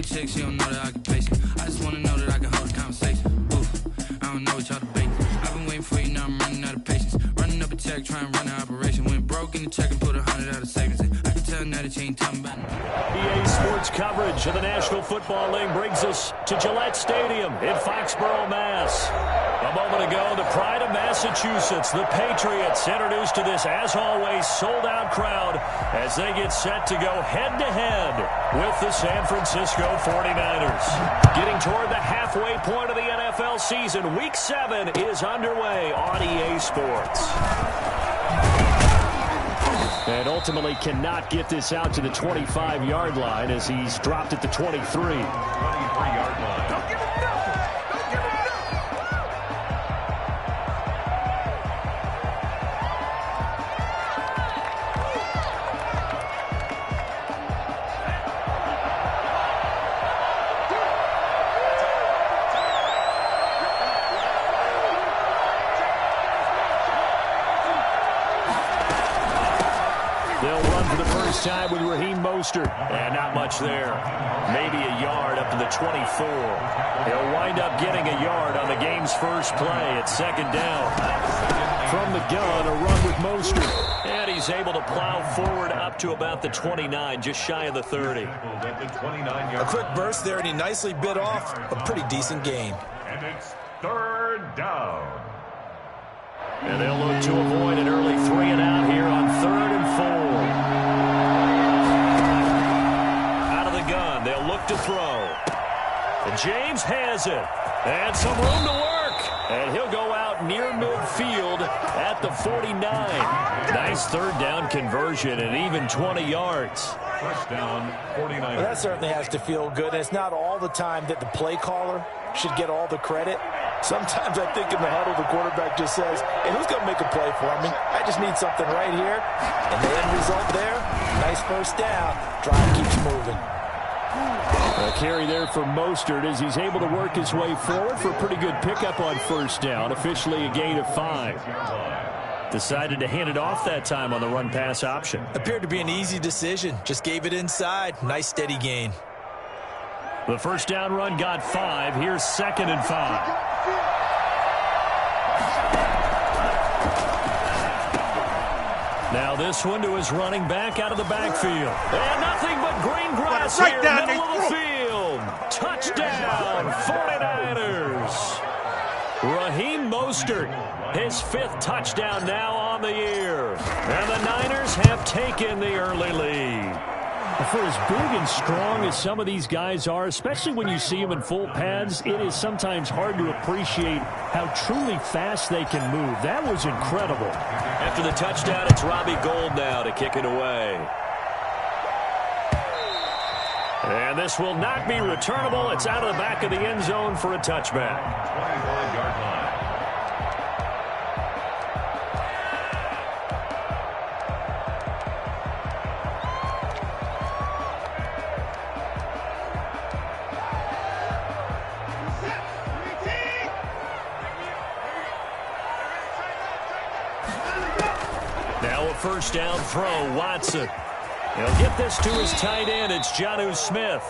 a chick, she don't know the occupation. I just wanna know that I can hold a conversation. Ooh, I don't know what y'all debating. I've been waiting for you, now I'm running out of patience. Running up a check, trying to run an operation. Went broke in the check and put 100 out of savings. I can tell now that you ain't talking about EA Sports coverage of the National Football League brings us to Gillette Stadium in Foxborough, Mass. A moment ago, the pride of Massachusetts, the Patriots, introduced to this, as always, sold-out crowd as they get set to go head-to-head with the San Francisco 49ers. Getting toward the halfway point of the NFL season, Week 7 is underway on EA Sports. And ultimately cannot get this out to the 25-yard line as he's dropped at the 23. 23-yard line. Don't give him nothing. Don't give him time with Raheem Mostert, and not much there. Maybe a yard up to the 24. He'll wind up getting a yard on the game's first play at second down. From the gun, a run with Mostert. And he's able to plow forward up to about the 29, just shy of the 30. A quick burst there, and he nicely bit off a pretty decent gain. And it's third down. And they'll look to avoid an early 3-and-out here on 3rd and 4. Gun. They'll look to throw. And James has it. And some room to work. And he'll go out near midfield at the 49. Nice third down conversion and even 20 yards. First down, 49. Well, that certainly has to feel good. It's not all the time that the play caller should get all the credit. Sometimes I think in the huddle, the quarterback just says, hey, who's going to make a play for me? I just need something right here. And the end result there, nice first down. Drive keeps moving. A carry there for Mostert as he's able to work his way forward for a pretty good pickup on first down. Officially a gain of 5. Decided to hand it off that time on the run-pass option. Appeared to be an easy decision. Just gave it inside. Nice steady gain. The first down run got 5. Here's 2nd and 5. Now this one to his running back out of the backfield. And nothing but green grass right here, down middle of the field. Touchdown, 49ers. Raheem Mostert, his 5th touchdown now on the year. And the Niners have taken the early lead. For as big and strong as some of these guys are, especially when you see them in full pads, it is sometimes hard to appreciate how truly fast they can move. That was incredible. After the touchdown, it's Robbie Gould now to kick it away. And this will not be returnable. It's out of the back of the end zone for a touchback. 25-yard line. First down throw, Watson. He'll get this to his tight end. It's Jonnu Smith.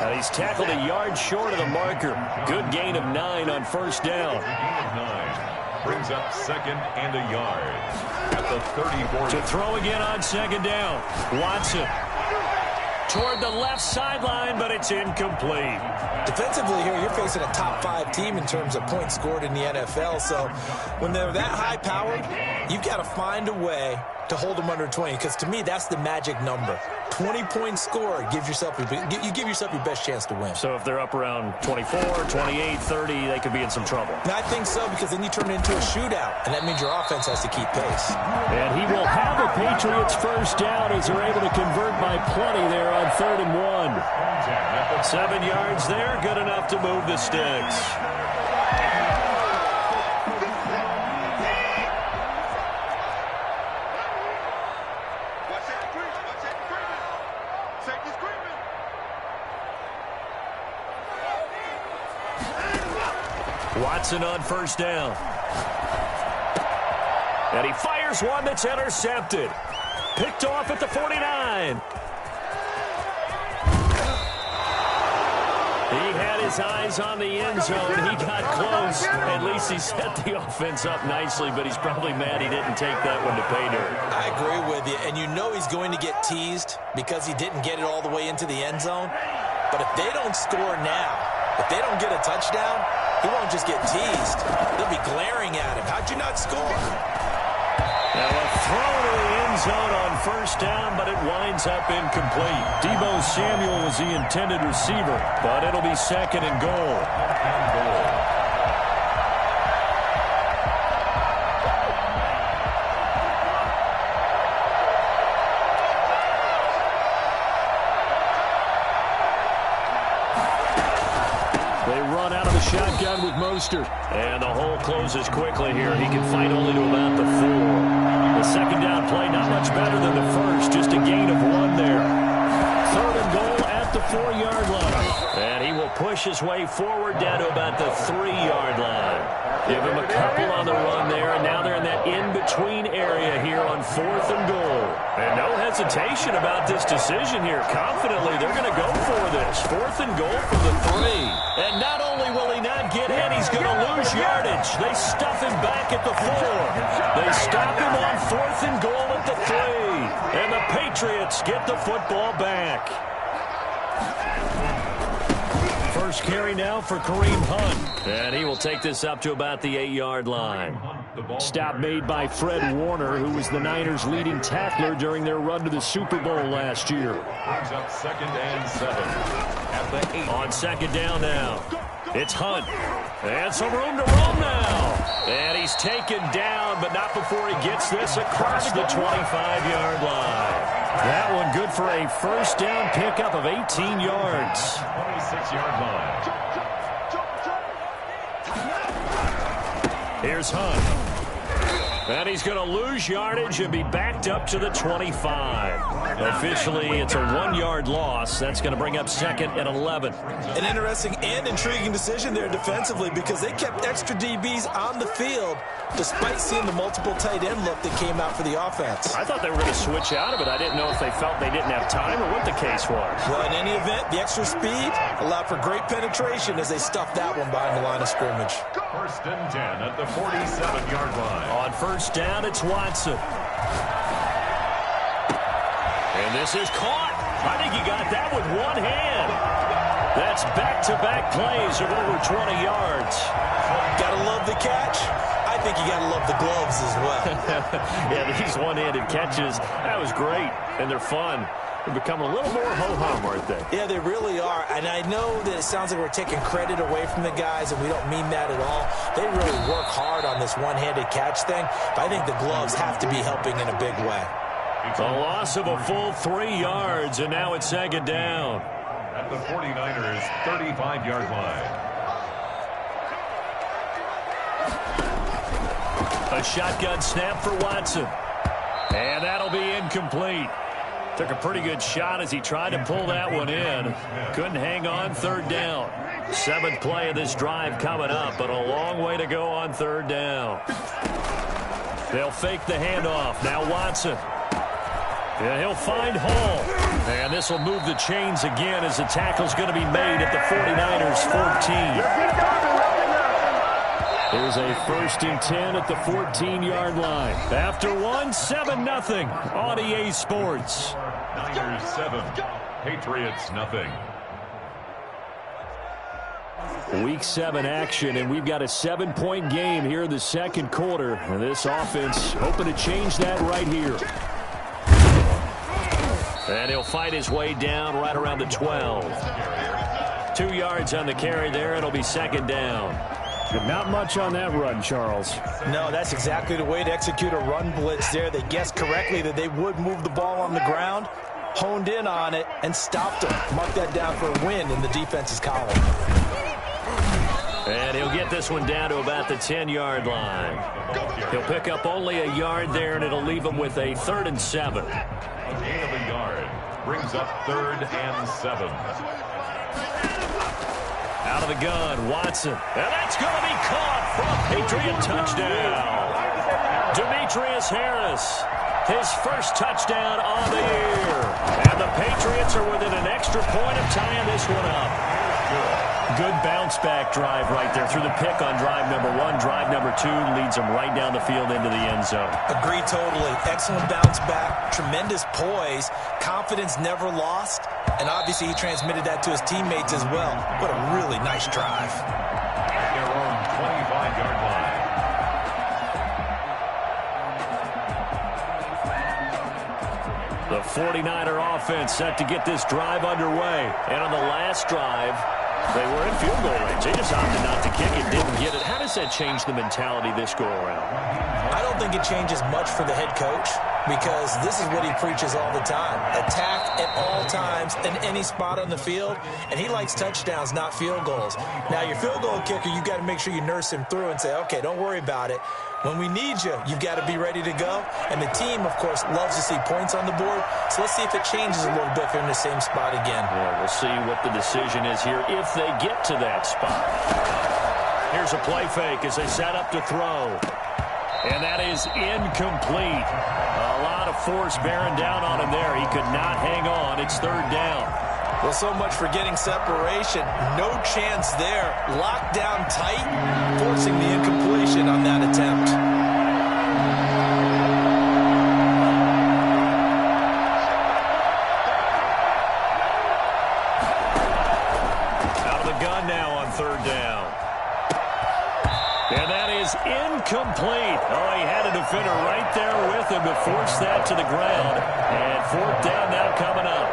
And he's tackled a yard short of the marker. Good gain of 9 on first down. Gain of 9 brings up 2nd and a yard at the 34. To throw again on 2nd down. Watson toward the left sideline, but it's incomplete. Defensively here, you're facing a top 5 team in terms of points scored in the NFL. So when they're that high powered, you've got to find a way to hold them under 20, because to me, that's the magic number. 20 points scored, you give yourself your best chance to win. So if they're up around 24, 28, 30, they could be in some trouble. And I think so, because then you turn it into a shootout, and that means your offense has to keep pace. And he will have the Patriots first down as they're able to convert by plenty there on 3rd and 1. 7 yards there, good enough to move the sticks. Watson on first down. And he fires one that's intercepted. Picked off at the 49. He had his eyes on the end zone. He got close. At least he set the offense up nicely, but he's probably mad he didn't take that one to pay dirt. I agree with you, and you know he's going to get teased because he didn't get it all the way into the end zone. But if they don't score now, if they don't get a touchdown, he won't just get teased. They'll be glaring at him. How'd you not score? Now a throw to the end zone on first down, but it winds up incomplete. Deebo Samuel was the intended receiver, but it'll be second and goal. They run out of the shotgun with Mostert. And the hole closes quickly here. He can fight only to about the 4. The second down play not much better than the first. Just a gain of 1 there. Third and goal at the 4-yard line. And he will push his way forward down to about the 3-yard line. Give him a couple on the run there, and now they're in that in-between area here on 4th and goal. And no hesitation about this decision here. Confidently, they're going to go for this. 4th and goal from the 3. And not only will he not get in, he's going to lose yardage. They stuff him back at the 4. They stop him on 4th and goal at the 3. And the Patriots get the football back. First carry now for Kareem Hunt. And he will take this up to about the 8-yard line. Stop made by Fred Warner, who was the Niners' leading tackler during their run to the Super Bowl last year. Brings up 2nd and 7 at the 8. On second down now. It's Hunt. And some room to run now. And he's taken down, but not before he gets this across the 25-yard line. That one good for a first down pickup of 18 yards. 26-yard line. Here's Hunt. And he's going to lose yardage and be backed up to the 25. Officially, it's a 1-yard loss. That's going to bring up 2nd and 11. An interesting and intriguing decision there defensively because they kept extra DBs on the field despite seeing the multiple tight end look that came out for the offense. I thought they were going to switch out of it. I didn't know if they felt they didn't have time or what the case was. Well, in any event, the extra speed allowed for great penetration as they stuffed that one behind the line of scrimmage. 1st and 10 at the 47-yard line. On first down, it's Watson. And this is caught. I think he got that with one hand. That's back-to-back plays of over 20 yards. Gotta love the catch. I think you gotta love the gloves as well. Yeah, these one-handed catches, that was great, and they're fun. They're becoming a little more ho-hum, aren't they? Yeah, they really are. And I know that it sounds like we're taking credit away from the guys, and we don't mean that at all. They really work hard on this one-handed catch thing, but I think the gloves have to be helping in a big way. A loss of a full 3 yards, and now it's second down. At the 49ers' 35-yard line. A shotgun snap for Watson. And that'll be incomplete. Took a pretty good shot as he tried to pull that one in. Couldn't hang on, third down. 7th play of this drive coming up, but a long way to go on third down. They'll fake the handoff. Now Watson. Yeah, he'll find Hall. And this will move the chains again as the tackle's going to be made at the 49ers' 14. Here's a 1st and 10 at the 14-yard line. After one, 7-0 on EA Sports. Niners 7, Patriots nothing. Week 7 action, and we've got a 7-point game here in the second quarter. And this offense hoping to change that right here. And he'll fight his way down right around the 12. 2 yards on the carry there. It'll be second down. Not much on that run, Charles. No, that's exactly the way to execute a run blitz there. They guessed correctly that they would move the ball on the ground, honed in on it, and stopped them. Mark that down for a win in the defense's column. And he'll get this one down to about the 10-yard line. He'll pick up only a yard there, and it'll leave him with a 3rd and 7. A gain of a yard brings up 3rd and 7. Out of the gun, Watson. And that's going to be caught for a Patriot touchdown. Demetrius Harris, his first touchdown on the year. And the Patriots are within an extra point of tying this one up. Good bounce-back drive right there through the pick on drive number 1. Drive number 2 leads them right down the field into the end zone. Agree totally. Excellent bounce back, tremendous poise, confidence never lost, and obviously he transmitted that to his teammates as well. What a really nice drive. At their own 25-yard line. The 49er offense set to get this drive underway. And on the last drive, they were in field goal range. They just opted not to kick it, didn't get it. How does that change the mentality this go-around? I don't think it changes much for the head coach because this is what he preaches all the time. Attack at all times in any spot on the field, and he likes touchdowns, not field goals. Now, your field goal kicker, you've got to make sure you nurse him through and say, okay, don't worry about it. When we need you, you've got to be ready to go. And the team, of course, loves to see points on the board. So let's see if it changes a little bit if they're in the same spot again. Yeah, we'll see what the decision is here if they get to that spot. Here's a play fake as they set up to throw. And that is incomplete. A lot of force bearing down on him there. He could not hang on. It's third down. Well, so much for getting separation. No chance there. Locked down tight, forcing the incompletion on that attempt. Out of the gun now on third down. And that is incomplete. Oh, he had a defender right there with him to force that to the ground. And fourth down now coming up.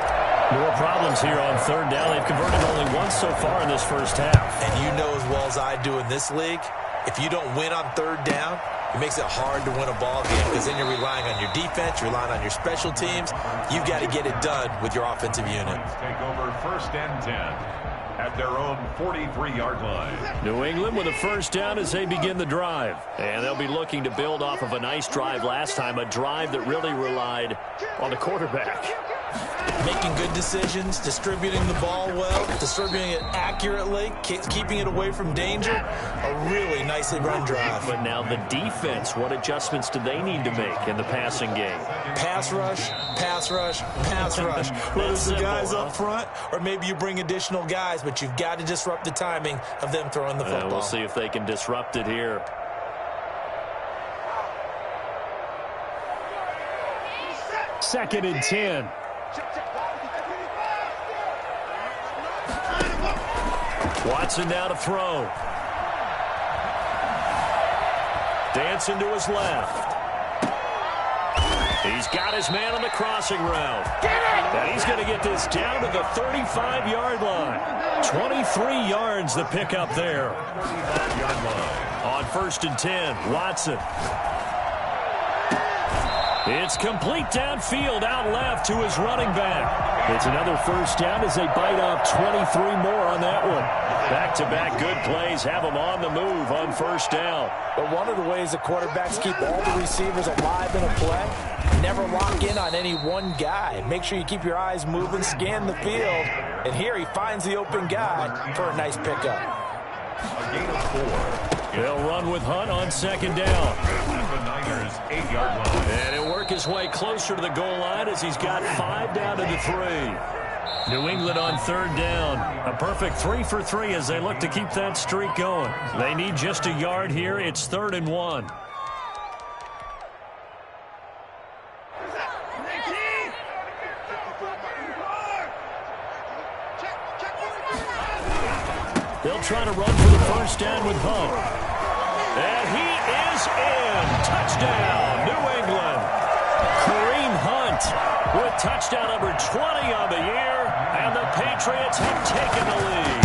More problems here on third down. They've converted only once so far in this first half. And you know as well as I do in this league, if you don't win on third down, it makes it hard to win a ball game because then you're relying on your defense, you're relying on your special teams. You've got to get it done with your offensive unit. Take over first and 10 at their own 43-yard line. New England with a first down as they begin the drive. And they'll be looking to build off of a nice drive last time, a drive that really relied on the quarterback. Making good decisions, distributing the ball well, distributing it accurately, keeping it away from danger. A really nicely run drive. But now the defense, what adjustments do they need to make in the passing game? Pass rush, pass rush, pass rush. Whether it's the guys up front or maybe you bring additional guys, but you've got to disrupt the timing of them throwing the football. We'll see if they can disrupt it here. Second and 10. Watson now to throw. Dancing to his left. He's got his man on the crossing route. And he's going to get this down to the 35-yard line. 23 yards the pickup there. 35-yard line. On first and 10, Watson. It's complete downfield out left to his running back. It's another first down as they bite off 23 more on that one. Back-to-back good plays have them on the move on first down. But one of the ways the quarterbacks keep all the receivers alive in a play, never lock in on any one guy. Make sure you keep your eyes moving, scan the field. And here he finds the open guy for a nice pickup. A gain of 4. They'll run with Hunt on second down. At the Niners' 8-yard line. And he'll work his way closer to the goal line as he's got 5 down to the 3. New England on third down. A perfect 3 for 3 as they look to keep that streak going. They need just a yard here. It's 3rd and 1. They'll try to run for the first down with Hunt. And he is in. Touchdown, New England. Kareem Hunt with touchdown number 20 on the year. And the Patriots have taken the lead.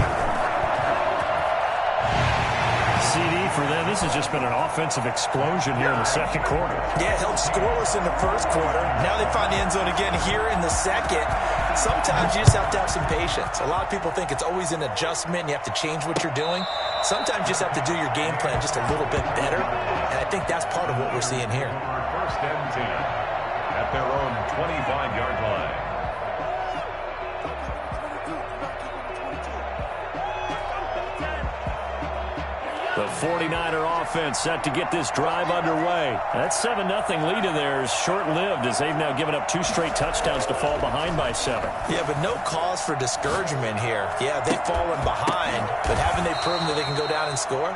CD for them. This has just been an offensive explosion here in the second quarter. Yeah, held scoreless in the first quarter. Now they find the end zone again here in the second. Sometimes you just have to have some patience. A lot of people think it's always an adjustment. You have to change what you're doing. Sometimes you just have to do your game plan just a little bit better. And I think that's part of what we're seeing here. First and 10 at their own 25-yard line. The 49er offense set to get this drive underway. That 7-0 lead of theirs short-lived as they've now given up 2 straight touchdowns to fall behind by 7. Yeah, but no cause for discouragement here. Yeah, they've fallen behind, but haven't they proven that they can go down and score?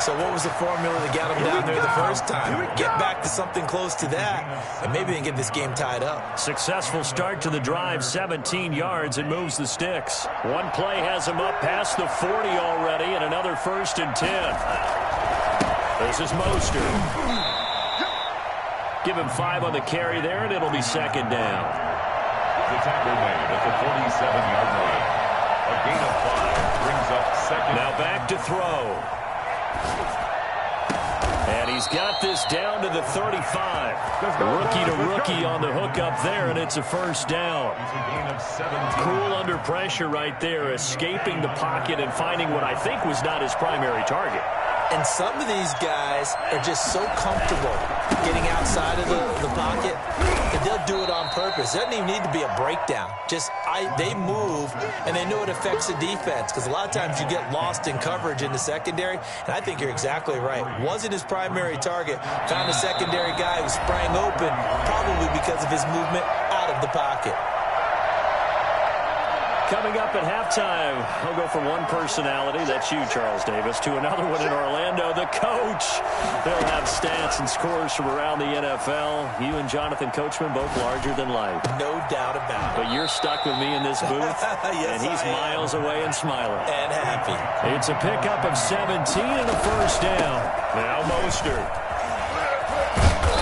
So what was the formula that got them down there the first time? Get back to something close to that, and maybe they can get this game tied up. Successful start to the drive, 17 yards, and moves the sticks. One play has him up past the 40 already, and another 1st and 10. This is Mostert. Give him 5 on the carry there, and it'll be 2nd down. The tackle made at the 47-yard line. A gain of 5 brings up 2nd. Now back to throw. And he's got this down to the 35. Rookie to rookie on the hook up there, and it's a 1st down. Cool under pressure right there, escaping the pocket and finding what I think was not his primary target. And some of these guys are just so comfortable getting outside of the pocket that they'll do it on purpose. It doesn't even need to be a breakdown. They move, and they know it affects the defense, because a lot of times you get lost in coverage in the secondary, and I think you're exactly right. Wasn't his primary target. Found a secondary guy who sprang open, probably because of his movement out of the pocket. Coming up at halftime, I'll go from one personality, that's you, Charles Davis, to another one in Orlando, the coach. They'll have stats and scores from around the NFL. You and Jonathan Coachman both larger than life. No doubt about it. But you're stuck with me in this booth, yes, and he's miles away and smiling. And happy. It's a pickup of 17 and a 1st down. Now Mostert.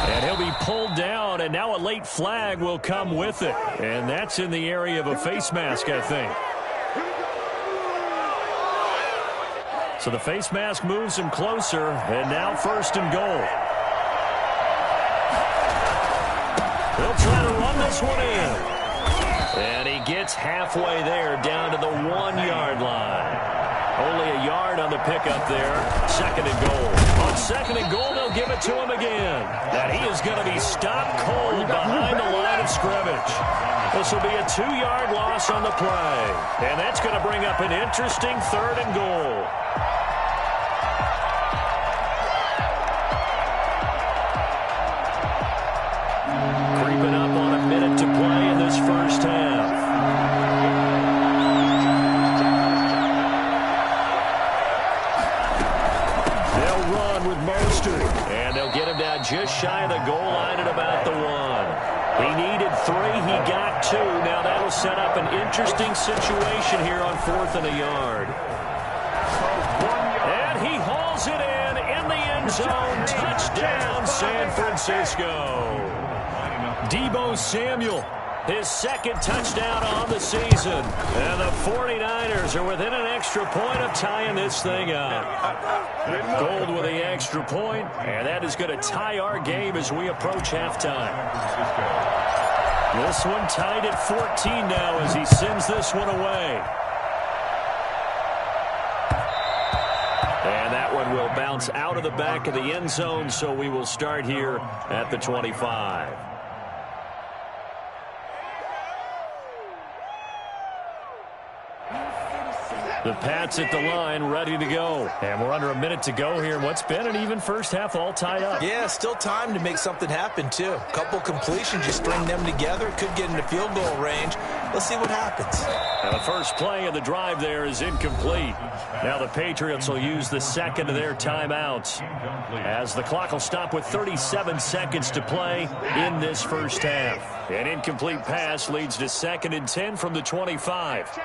And he'll be pulled down, and now a late flag will come with it. And that's in the area of a face mask, I think. So the face mask moves him closer, and now 1st and goal. He'll try to run this one in. And he gets halfway there, down to the 1-yard line. Only a yard on the pickup there. 2nd and goal. On 2nd and goal, they'll give it to him again. And he is going to be stopped cold behind the line of scrimmage. This will be a 2-yard loss on the play. And that's going to bring up an interesting 3rd and goal. Creeping up on a minute to play in this first half. And they'll get him down just shy of the goal line at about the 1. He needed 3. He got 2. Now that'll set up an interesting situation here on 4th and a yard. And he hauls it in the end zone. Touchdown, San Francisco. Deebo Samuel, his 2nd touchdown on the season. And the 49ers are within an extra point of tying this thing up. Gold with the extra point, and that is going to tie our game as we approach halftime. This one tied at 14 now as he sends this one away. And that one will bounce out of the back of the end zone, so we will start here at the 25. The Pats at the line, ready to go. And we're under a minute to go here in what's been an even first half, all tied up. Yeah, still time to make something happen, too. A couple completions, you string them together. Could get into field goal range. Let's see what happens. And the first play of the drive there is incomplete. Now the Patriots will use the 2nd of their timeouts, as the clock will stop with 37 seconds to play in this first half. An incomplete pass leads to 2nd and 10 from the 25.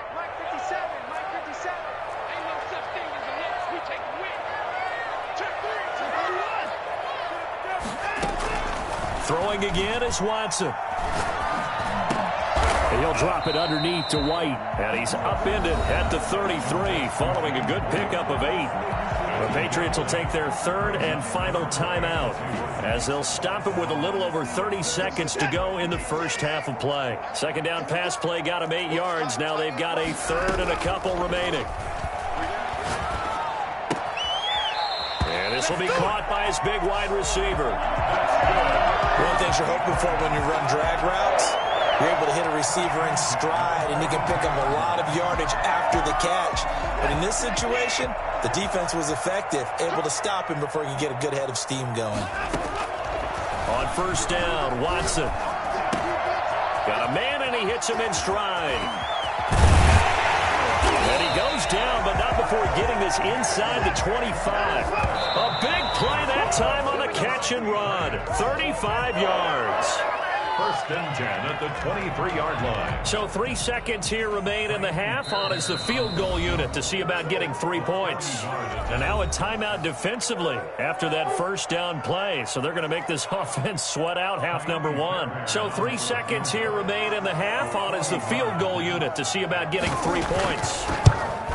Throwing again is Watson. And he'll drop it underneath to White. And he's upended at the 33 following a good pickup of 8. The Patriots will take their 3rd and final timeout as they'll stop it with a little over 30 seconds to go in the first half of play. 2nd down pass play got him 8 yards. Now they've got a 3rd and a couple remaining. And this will be caught by his big wide receiver. One of the things you're hoping for when you run drag routes You're able to hit a receiver in stride, and he can pick up a lot of yardage after the catch. But in this situation, the defense was effective, able to stop him before he could get a good head of steam going. On first down, Watson. Got a man, and he hits him in stride. And he goes down, but not before getting this inside the 25. A big play that time on a catch and run. 35 yards. First and 10 at the 23-yard line. So 3 seconds here remain in the half. On is the field goal unit to see about getting 3 points. And now a timeout defensively after that first down play. So they're going to make this offense sweat out half number 1. So 3 seconds here remain in the half. On is the field goal unit to see about getting 3 points.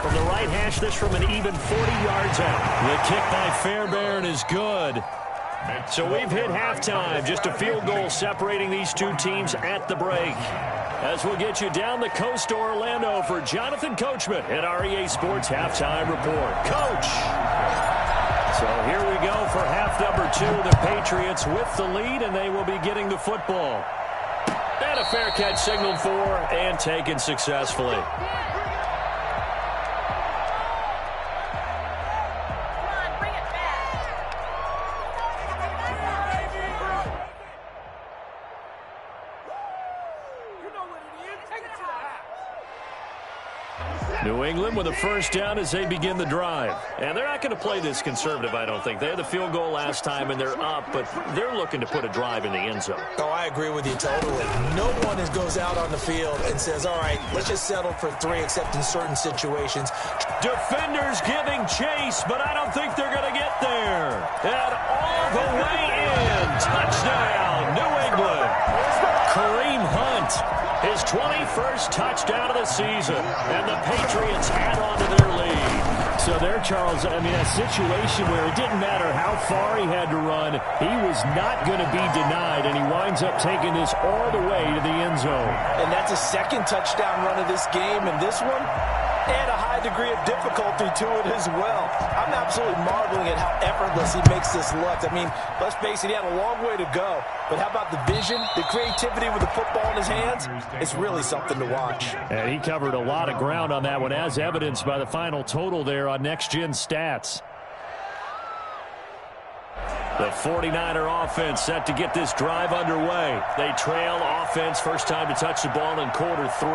From the right hash, this from an even 40 yards out. The kick by Fairbairn is good. So we've hit halftime. Just a field goal separating these two teams at the break. As we'll get you down the coast to Orlando for Jonathan Coachman at REA Sports Halftime Report. Coach! So here we go for half number 2. The Patriots with the lead, and they will be getting the football. And a fair catch signaled for and taken successfully. New England with a first down as they begin the drive. And they're not going to play this conservative, I don't think. They had the field goal last time, and they're up, but they're looking to put a drive in the end zone. Oh, I agree with you totally. No one goes out on the field and says, all right, let's just settle for 3, except in certain situations. Defenders giving chase, but I don't think they're going to get there. And all the way in. Touchdown, New England. Kareem Hunt. His 21st touchdown of the season, and the Patriots add on to their lead. So there, Charles, I mean, a situation where it didn't matter how far he had to run, he was not going to be denied, and he winds up taking this all the way to the end zone. And that's a second touchdown run of this game, and this one, and a high degree of difficulty to it as well. I'm absolutely marveling at how effortless he makes this look. I mean, let's face it, he had a long way to go. But how about the vision, the creativity with the football in his hands? It's really something to watch. And he covered a lot of ground on that one, as evidenced by the final total there on Next Gen Stats. The 49er offense set to get this drive underway. They trail offense, first time to touch the ball in quarter 3,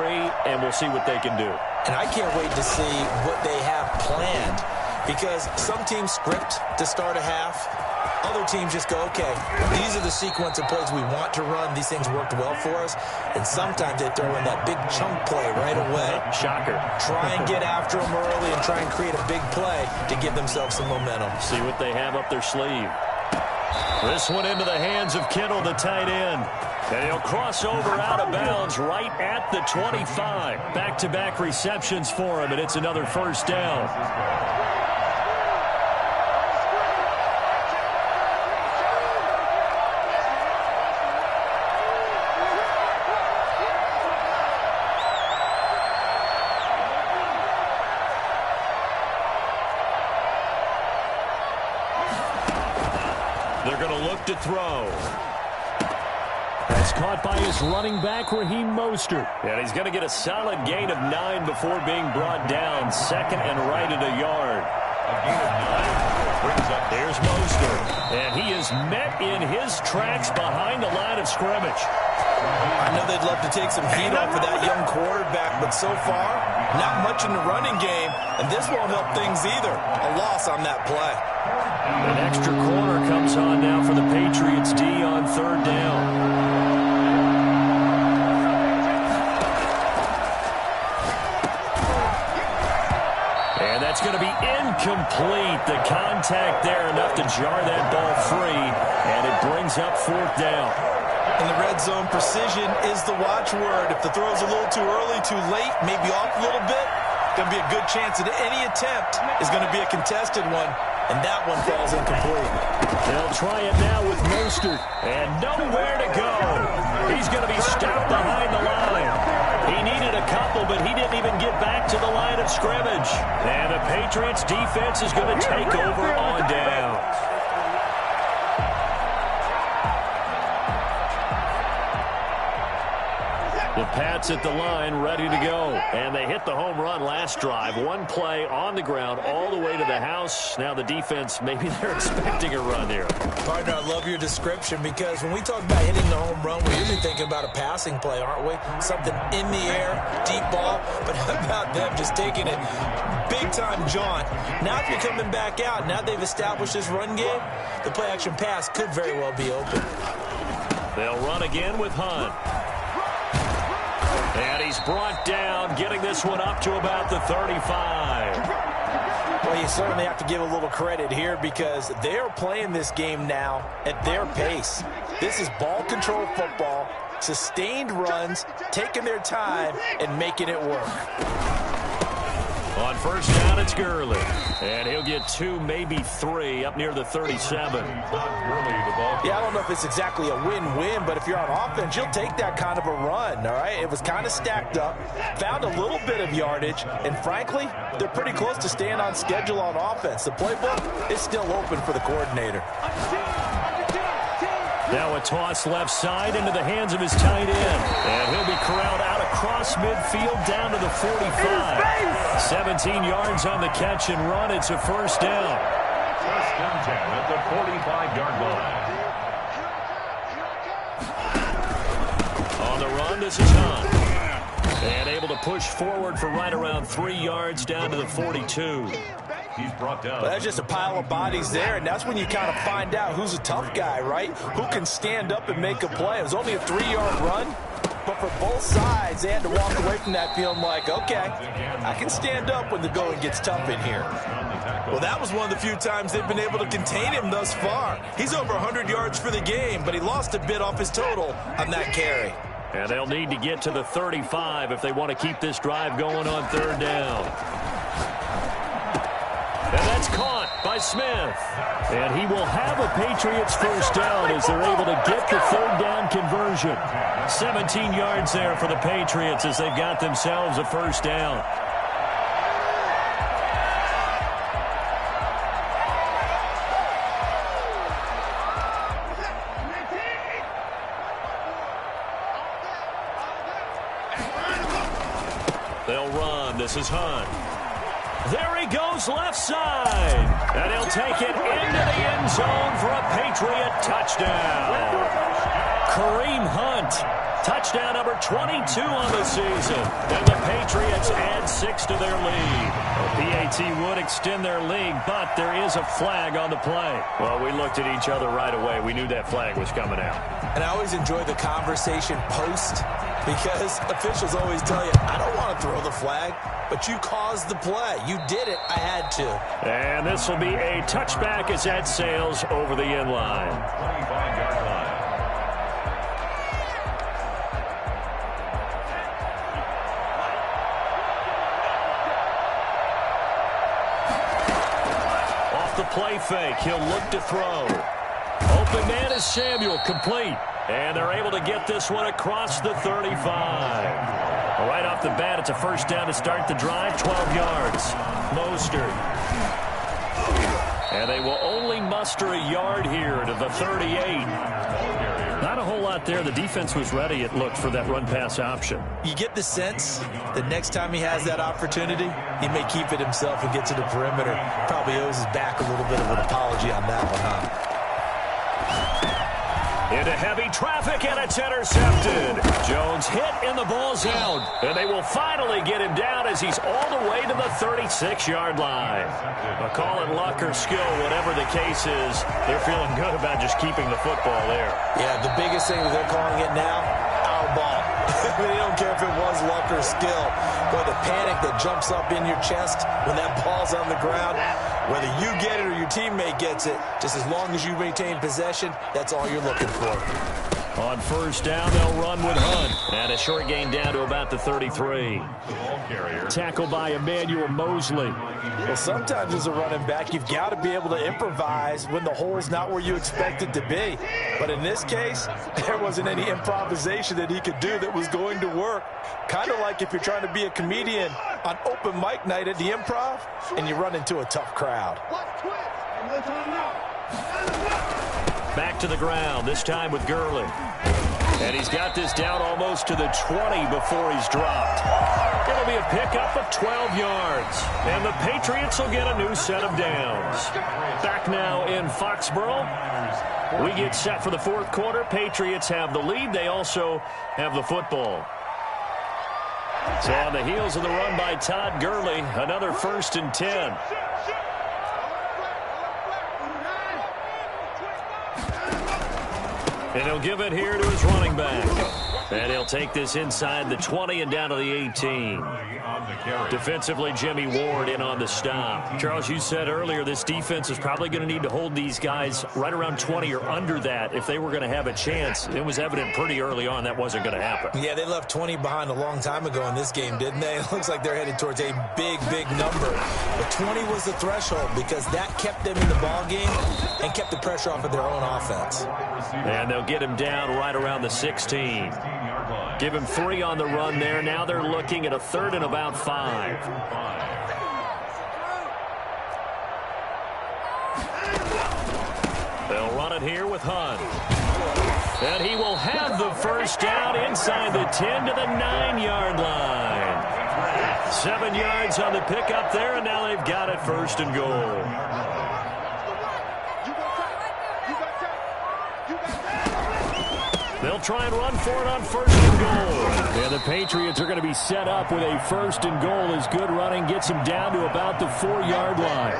and we'll see what they can do. And I can't wait to see what they have planned, because some teams script to start a half. Other teams just go, okay, these are the sequence of plays we want to run. These things worked well for us. And sometimes they throw in that big chunk play right away. Shocker. Try and get after them early and try and create a big play to give themselves some momentum. See what they have up their sleeve. This one into the hands of Kittle, the tight end. And he'll cross over out of bounds right at the 25. Back-to-back receptions for him, and it's another first down. They're going to look to throw. That's caught by his running back, Raheem Mostert. And he's going to get a solid gain of 9 before being brought down. Second and right at a yard. A gain of 9 brings up. There's Mostert. And he is met in his tracks behind the line of scrimmage. I know they'd love to take some heat off of that young quarterback, but so far, not much in the running game, and this won't help things either. A loss on that play. An extra corner comes on now for the Patriots D on third down. And that's going to be incomplete. The contact there enough to jar that ball free, and it brings up fourth down. In the red zone, precision is the watchword. If the throw's a little too early, too late, maybe off a little bit, going to be a good chance that any attempt is going to be a contested one, and that one falls incomplete. They'll try it now with Mostert, and nowhere to go. He's going to be stopped behind the line. He needed a couple, but he didn't even get back to the line of scrimmage. And the Patriots defense is going to take over on downs. The Pats at the line, ready to go. And they hit the home run last drive. One play on the ground all the way to the house. Now the defense, maybe they're expecting a run here. Partner, I love your description because when we talk about hitting the home run, we're usually thinking about a passing play, aren't we? Something in the air, deep ball. But how about them just taking it big-time jaunt? Now if you're coming back out, now they've established this run game, the play-action pass could very well be open. They'll run again with Hunt. And he's brought down, getting this one up to about the 35. Well, you certainly have to give a little credit here because they are playing this game now at their pace. This is ball control football, sustained runs, taking their time, and making it work. On first down, it's Gurley. And he'll get 2, maybe 3, up near the 37. Yeah, I don't know if it's exactly a win-win, but if you're on offense, you'll take that kind of a run, all right? It was kind of stacked up, found a little bit of yardage, and frankly, they're pretty close to staying on schedule on offense. The playbook is still open for the coordinator. Now a toss left side into the hands of his tight end. And he'll be corralled out across midfield down to the 45. 17 yards on the catch and run. It's a first down. First and 10 at the 45-yard line. On the run, this is Hunt. And able to push forward for right around 3 yards down to the 42. He's brought down. Well, that's just a pile of bodies there, and that's when you kind of find out who's a tough guy, right? Who can stand up and make a play. It was only a 3-yard run, but for both sides, they had to walk away from that feeling like, okay, I can stand up when the going gets tough in here. Well, that was one of the few times they've been able to contain him thus far. He's over 100 yards for the game, but he lost a bit off his total on that carry. And they'll need to get to the 35 if they want to keep this drive going on third down. And that's caught by Smith. And he will have a Patriots first down as they're able to get the third down conversion. 17 yards there for the Patriots as they've got themselves a first down. They'll run. This is Hunt. There he goes left side. And he'll take it into the end zone for a Patriot touchdown. Kareem Hunt. Touchdown number 22 on the season. And the Patriots add 6 to their lead. PAT would extend their lead, but there is a flag on the play. Well, we looked at each other right away. We knew that flag was coming out. And I always enjoy the conversation post because officials always tell you, I don't want to throw the flag, but you caused the play. You did it. I had to. And this will be a touchback as that sails over the end line. 25-yard line. The play fake. He'll look to throw. Open man is Samuel, complete. And they're able to get this one across the 35. Right off the bat, it's a first down to start the drive, 12 yards. Mostert. And they will only muster a yard here to the 38. Not a whole lot there. The defense was ready, it looked, for that run-pass option. You get the sense that next time he has that opportunity, he may keep it himself and get to the perimeter. Probably owes his back a little bit of an apology on that one, huh? Into heavy traffic, and it's intercepted. Jones hit, and the ball's out. And they will finally get him down as he's all the way to the 36-yard line. But call it luck or skill, whatever the case is, they're feeling good about just keeping the football there. Yeah, the biggest thing that they're calling it now, our ball. They don't care if it was luck or skill. But the panic that jumps up in your chest when that ball's on the ground, whether you get it or your teammate gets it, just as long as you maintain possession, that's all you're looking for. On first down, they'll run with Hunt. And a short gain down to about the 33. Tackle by Emmanuel Mosley. Well, sometimes as a running back, you've got to be able to improvise when the hole's not where you expect it to be. But in this case, there wasn't any improvisation that he could do that was going to work. Kind of like if you're trying to be a comedian on open mic night at the Improv and you run into a tough crowd. Back to the ground, this time with Gurley. And he's got this down almost to the 20 before he's dropped. It'll be a pickup of 12 yards. And the Patriots will get a new set of downs. Back now in Foxborough. We get set for the fourth quarter. Patriots have the lead. They also have the football. So on the heels of the run by Todd Gurley, another 1st and 10. And he'll give it here to his running back. And he'll take this inside the 20 and down to the 18. Defensively, Jimmy Ward in on the stop. Charles, you said earlier this defense is probably going to need to hold these guys right around 20 or under that if they were going to have a chance. It was evident pretty early on that wasn't going to happen. Yeah, they left 20 behind a long time ago in this game, didn't they? It looks like they're headed towards a big, big number. But 20 was the threshold because that kept them in the ball game and kept the pressure off of their own offense. And they'll get him down right around the 16. Give him 3 on the run there. Now they're looking at a 3rd and about 5. They'll run it here with Hunt. And he will have the first down inside the 10 to the 9-yard line. 7 yards on the pickup there, and now they've got it 1st and goal. They'll try and run for it on 1st and goal. And the Patriots are going to be set up with a 1st and goal as good running gets them down to about the 4-yard line.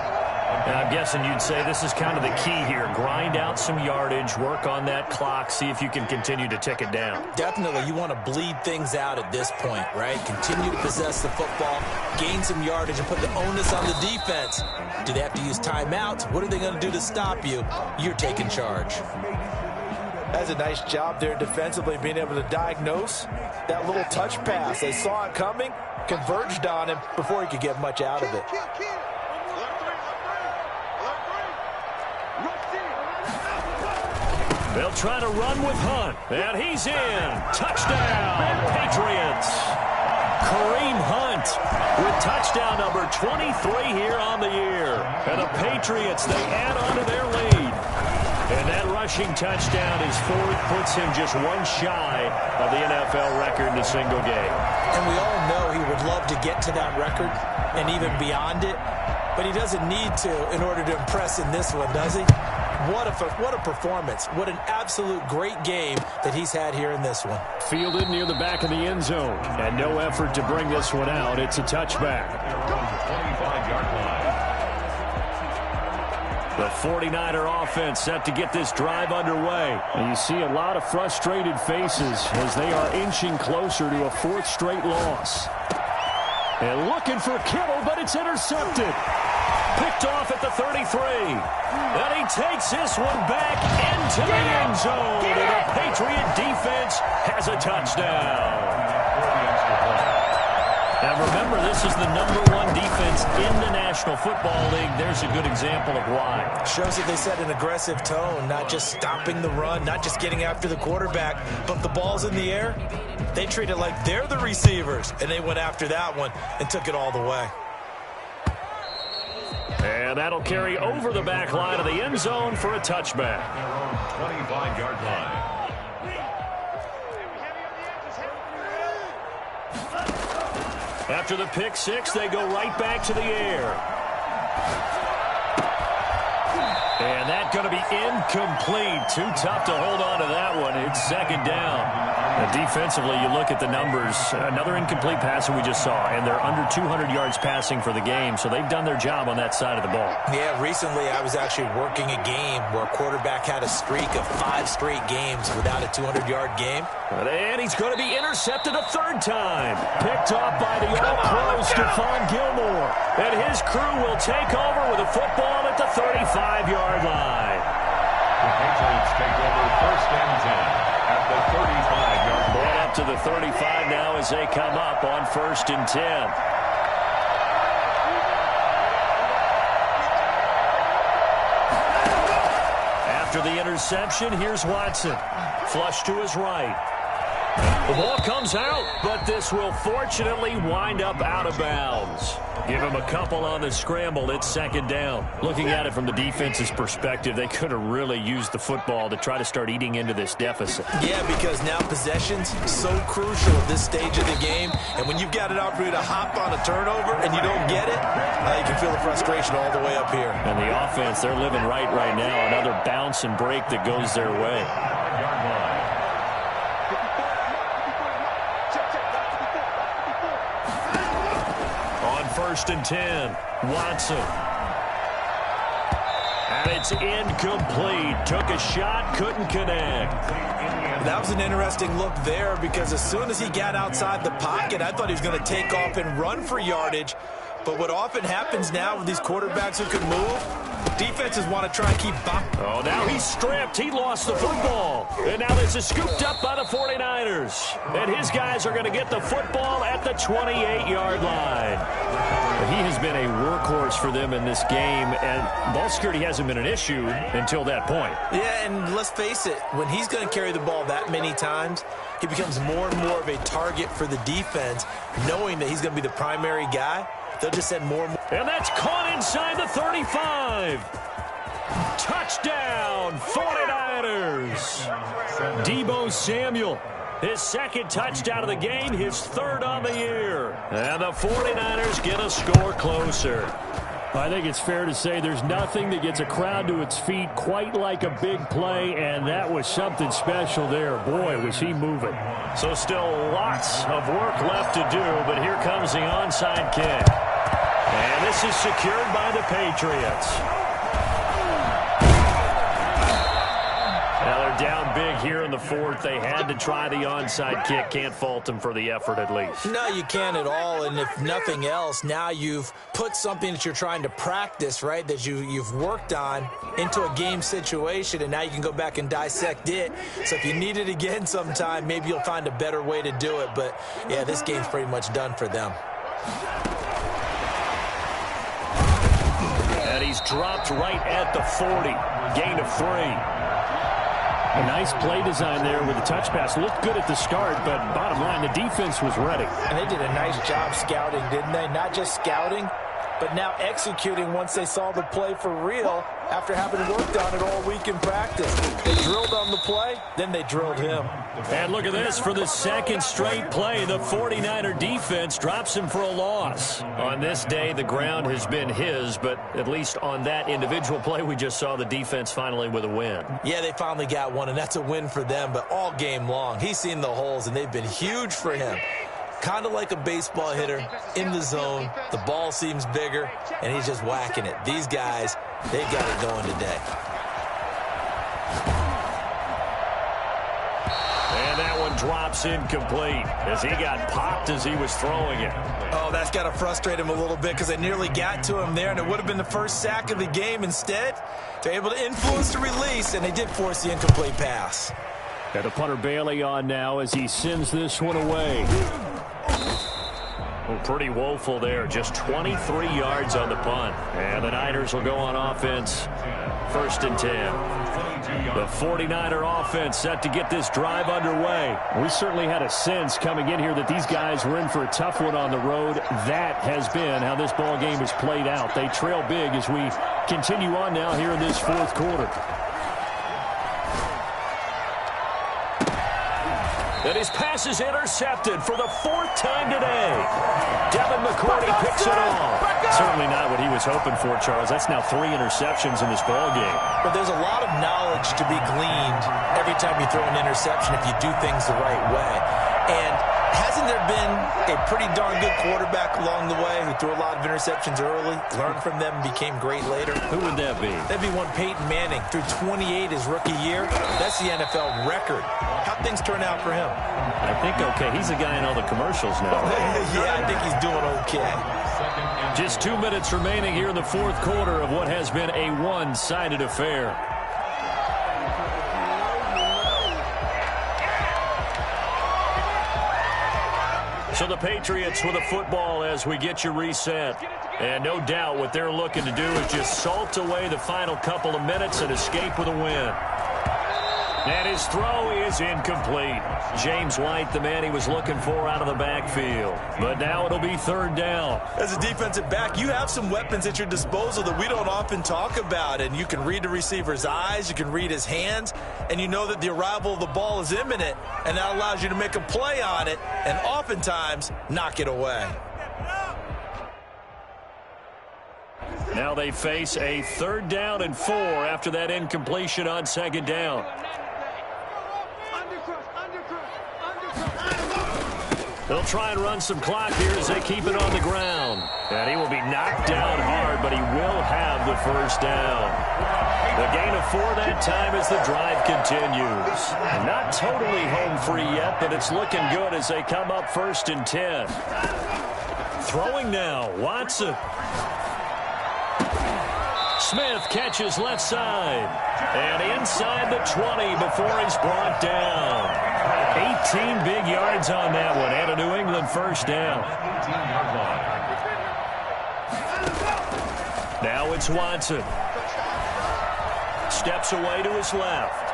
And I'm guessing you'd say this is kind of the key here. Grind out some yardage, work on that clock, see if you can continue to tick it down. Definitely. You want to bleed things out at this point, right? Continue to possess the football, gain some yardage, and put the onus on the defense. Do they have to use timeouts? What are they going to do to stop you? You're taking charge. That's a nice job there defensively, being able to diagnose that little touch pass. They saw it coming, converged on him before he could get much out of it. They'll try to run with Hunt, and he's in. Touchdown, Patriots. Kareem Hunt with touchdown number 23 here on the year. And the Patriots, they add on to their lead. And that rushing touchdown is 4th, puts him just one shy of the NFL record in a single game. And we all know he would love to get to that record and even beyond it, but he doesn't need to in order to impress in this one, does he? What a performance. What an absolute great game that he's had here in this one. Fielded near the back of the end zone, and no effort to bring this one out. It's a touchback. 25-yard line. The 49er offense set to get this drive underway. And you see a lot of frustrated faces as they are inching closer to a 4th straight loss. And looking for Kittle, but it's intercepted. Picked off at the 33. And he takes this one back into the end zone. And the Patriot defense has a touchdown. Now remember, this is the #1 defense in the National Football League. There's a good example of why. Shows that they set an aggressive tone, not just stopping the run, not just getting after the quarterback, but the ball's in the air. They treat it like they're the receivers, and they went after that one and took it all the way. And that'll carry over the back line of the end zone for a touchback. 25-yard line. After the pick six, they go right back to the air. And that's going to be incomplete. Too tough to hold on to that one. It's 2nd down. And defensively, you look at the numbers. Another incomplete pass that we just saw, and they're under 200 yards passing for the game, so they've done their job on that side of the ball. Yeah, recently I was actually working a game where a quarterback had a streak of 5 straight games without a 200-yard game. And he's going to be intercepted a 3rd time. Picked off by the all-pro Stephon Gilmore. And his crew will take over with a football at the 35-yard line. The Patriots take over 1st and 10 at the 35-yard line. Ball up to the 35 now as they come up on 1st and 10. After the interception, here's Watson. Flush to his right. The ball comes out, but this will fortunately wind up out of bounds. Give him a couple on the scramble. It's second down. Looking at it from the defense's perspective, they could have really used the football to try to start eating into this deficit. Yeah, because now possession's so crucial at this stage of the game. And when you've got an opportunity to hop on a turnover and you don't get it, you can feel the frustration all the way up here. And the offense, they're living right now. Another bounce and break that goes their way. First and 10, Watson. And it's incomplete. Took a shot, couldn't connect. That was an interesting look there because as soon as he got outside the pocket, I thought he was going to take off and run for yardage. But what often happens now with these quarterbacks who can move, defenses want to try and keep boxing. Oh, now he's stripped. He lost the football. And now this is scooped up by the 49ers. And his guys are going to get the football at the 28-yard line. But he has been a workhorse for them in this game, and ball security hasn't been an issue until that point. Yeah, and let's face it, when he's going to carry the ball that many times, he becomes more and more of a target for the defense, knowing that he's going to be the primary guy. They'll just send more and more. And that's caught inside the 35. Touchdown, 49ers. Deebo Samuel, his second touchdown of the game, his third on the year. And the 49ers get a score closer. I think it's fair to say there's nothing that gets a crowd to its feet quite like a big play, and that was something special there. Boy, was he moving. So still lots of work left to do, but here comes the onside kick. And this is secured by the Patriots. Now they're down big here in the fourth. They had to try the onside kick. Can't fault them for the effort at least. No, you can't at all. And if nothing else, now you've put something that you're trying to practice, right, that you've worked on into a game situation, and now you can go back and dissect it. So if you need it again sometime, maybe you'll find a better way to do it. But, yeah, this game's pretty much done for them. And he's dropped right at the 40. Gain of 3. A nice play design there with the touch pass. Looked good at the start, but bottom line, the defense was ready. And they did a nice job scouting, didn't they? Not just scouting, but now executing once they saw the play for real after having worked on it all week in practice. They drilled on the play, then they drilled him. And look at this. For the second straight play, the 49er defense drops him for a loss. On this day, the ground has been his, but at least on that individual play, we just saw the defense finally with a win. Yeah, they finally got one, and that's a win for them, but all game long, he's seen the holes, and they've been huge for him. Kind of like a baseball hitter in the zone. The ball seems bigger, and he's just whacking it. These guys, they've got it going today. And that one drops incomplete as he got popped as he was throwing it. Oh, that's got to frustrate him a little bit because they nearly got to him there, and it would have been the first sack of the game. Instead, they're able to influence the release, and they did force the incomplete pass. Got the punter Bailey on now as he sends this one away. Well, pretty woeful there. Just 23 yards on the punt. And the Niners will go on offense. First and 10. The 49er offense set to get this drive underway. We certainly had a sense coming in here that these guys were in for a tough one on the road. That has been how this ball game has played out. They trail big as we continue on now here in this fourth quarter. And his pass is intercepted for the fourth time today. Devin McCourty picks it off. Certainly not what he was hoping for, Charles. That's now 3 interceptions in this ball game. But there's a lot of knowledge to be gleaned every time you throw an interception if you do things the right way. And hasn't there been a pretty darn good quarterback along the way who threw a lot of interceptions early, learned from them, and became great later? Who would that be? That'd be one Peyton Manning. Threw 28 his rookie year. That's the NFL record. How'd things turn out for him? I think okay. He's the guy in all the commercials now. Yeah, I think he's doing okay. Just 2 minutes remaining here in the fourth quarter of what has been a one-sided affair. So the Patriots with a football as we get you reset. And no doubt what they're looking to do is just salt away the final couple of minutes and escape with a win. And his throw is incomplete. James White, the man he was looking for out of the backfield. But now it'll be third down. As a defensive back, you have some weapons at your disposal that we don't often talk about. And you can read the receiver's eyes, you can read his hands, and you know that the arrival of the ball is imminent. And that allows you to make a play on it and oftentimes knock it away. Now they face a 3rd down and 4 after that incompletion on 2nd down. They'll try and run some clock here as they keep it on the ground. And he will be knocked down hard, but he will have the 1st down. The gain of 4 that time as the drive continues. Not totally home free yet, but it's looking good as they come up 1st and 10. Throwing now, Watson. Smith catches left side. And inside the 20 before he's brought down. 18 big yards on that one. And a New England 1st down. Now it's Watson. Steps away to his left.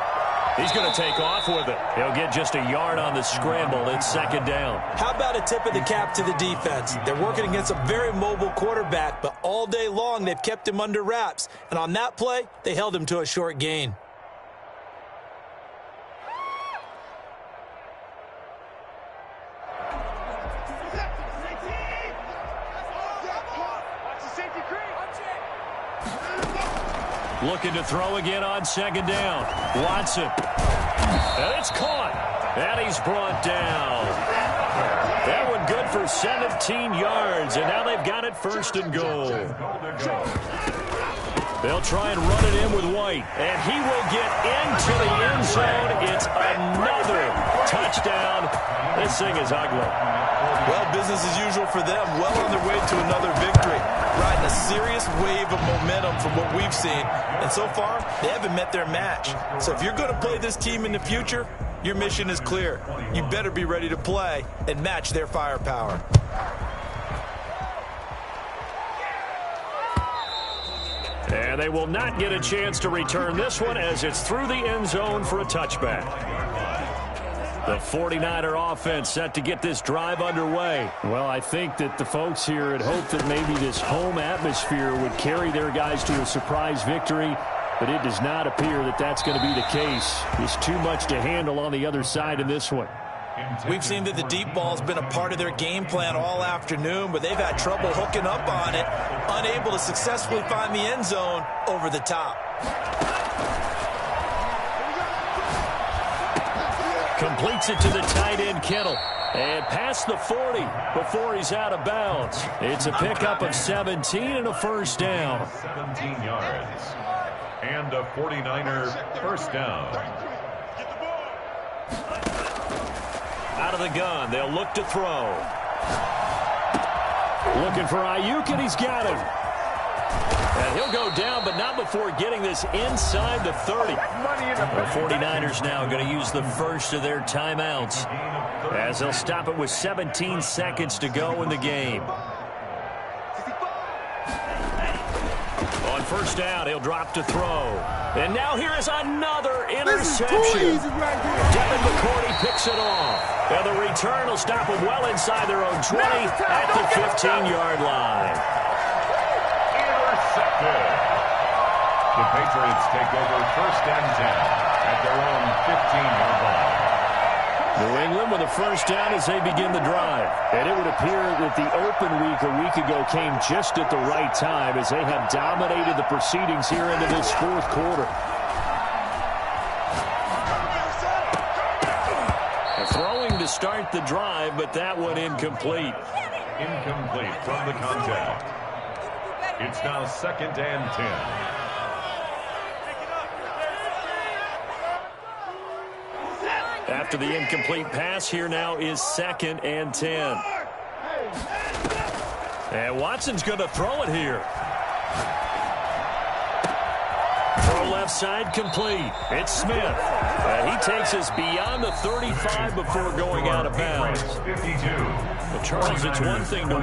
He's going to take off with it. He'll get just a yard on the scramble. It's 2nd down. How about a tip of the cap to the defense? They're working against a very mobile quarterback, but all day long they've kept him under wraps. And on that play, they held him to a short gain. Looking to throw again on 2nd down. Watson. And it's caught. And he's brought down. That one good for 17 yards. And now they've got it 1st and goal. They'll try and run it in with White. And he will get into the end zone. It's another touchdown. This thing is ugly. Well, business as usual for them. Well on their way to another victory. Riding a serious wave of momentum from what we've seen. And so far, they haven't met their match. So if you're going to play this team in the future, your mission is clear. You better be ready to play and match their firepower. And they will not get a chance to return this one as it's through the end zone for a touchback. The 49er offense set to get this drive underway. Well, I think that the folks here had hoped that maybe this home atmosphere would carry their guys to a surprise victory, but it does not appear that that's going to be the case. There's too much to handle on the other side in this one. We've seen that the deep ball's been a part of their game plan all afternoon, but they've had trouble hooking up on it, unable to successfully find the end zone over the top. Completes it to the tight end, Kittle. And past the 40 before he's out of bounds. It's a pickup of 17 and a 1st down. 17 yards. And a 49er 1st down. Out of the gun. They'll look to throw. Looking for Ayuk, and he's got him. And he'll go down, but not before getting this inside the 30. The 49ers now going to use the first of their timeouts as they'll stop it with 17 seconds to go in the game. On 1st down, he'll drop to throw. And now here is another interception. Devin McCourty picks it off. And the return will stop them well inside their own 20 at the 15-yard line. The Patriots take over 1st and 10 at their own 15-yard line. New England with a 1st down as they begin the drive. And it would appear that the open week a week ago came just at the right time as they have dominated the proceedings here into this 4th quarter. Throwing to start the drive, but that one incomplete. Incomplete from the contact. It's now 2nd and 10. After the incomplete pass, here now is 2nd and 10. And Watson's going to throw it here. Throw left side complete. It's Smith. And he takes us beyond the 35 before going out of bounds. But Charles, it's one thing to